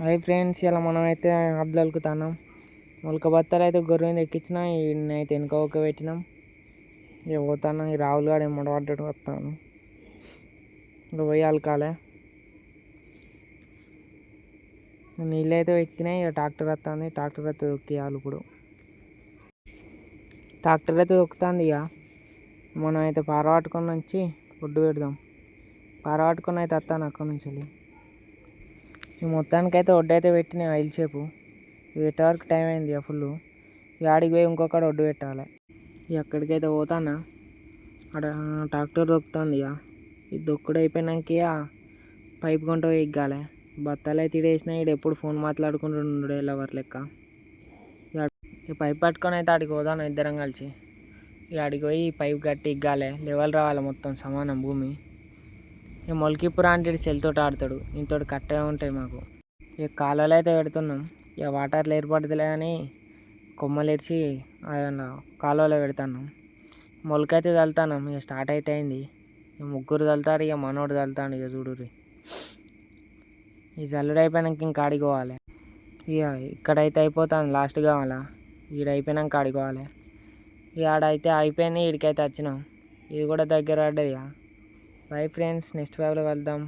Hi friends, ఇలా మనమైతే అద్దులుకుతున్నాం. మొలక బత్తాలు అయితే గొర్రె మీద ఎక్కించిన, ఈయనైతే వెనుక ఒక్క పెట్టినాం. ఇక పోతాను. ఈ రాహుల్ గాడు ఏమో పడ్డాడు, వస్తాను. ఇంకా పోయి అలకాలే. నీళ్ళు అయితే ఎక్కినాయి. ఇక ట్రాక్టర్ వస్తుంది. ట్రాక్టర్ అయితే తొక్కియాలి. ఇప్పుడు ట్రాక్టర్ అయితే తొక్కుతుంది. ఇక మనం అయితే పార పట్టుకొని వచ్చి ఒడ్డు పెడదాం. పార పట్టుకొని అయితే వస్తాను అక్కడి నుంచి వెళ్ళి. మొత్తానికి అయితే ఒడ్డు అయితే పెట్టిన ఆయిల్ షేపు. పెట్టేవరకు టైం అయింది. ఇక ఫుల్ ఆడికి పోయి ఇంకొకటి ఒడ్డు పెట్టాలి. ఇక అక్కడికైతే పోతానా. అక్కడ ట్రాక్టర్ దొక్కుతుంది. ఇక ఇది దొక్కుడు అయిపోయినాక ఇక పైప్ కొంట ఎగ్గాలి. బత్తాలు అయితే ఇడేసినా. ఇడు ఎప్పుడు ఫోన్ మాట్లాడుకుంటుండే లవర్ లెక్క. ఇక పైప్ పట్టుకొని అయితే ఆడికి పోదాను ఇద్దరం కలిసి. ఇక ఆడికి పోయి పైప్ కట్టి ఎగ్గాలి. లెవెల్ రావాలి మొత్తం సమానం భూమి. ఇక మొలకిపుర అంటే చెల్లితోటి ఆడతాడు. ఇంతోటి కట్టే ఉంటాయి మాకు. ఇక కాలువలు అయితే పెడుతున్నాం. ఇక వాటర్లు ఏర్పడతలే అని కొమ్మలు ఇడిచి కాలువలో పెడతాను. మొలకైతే చల్లుతాను. ఇక స్టార్ట్ అయితే అయింది. ఇక ముగ్గురు చల్లుతారు. ఇక మనోడు చల్లుతాడు. ఇక చూడుర్రి. ఈ చల్లుడు అయిపోయినాక ఇంకా ఆడుకోవాలి. ఇక ఇక్కడైతే అయిపోతాను. లాస్ట్ కావాలా. ఈడ అయిపోయినాక ఆడుకోవాలి. ఇక ఆడైతే అయిపోయింది. ఈడికైతే వచ్చినాం. ఇది కూడా దగ్గర పడ్డది. ఇక బై ఫ్రెండ్స్, నెక్స్ట్ వ్లాగ్లో కలుద్దాం.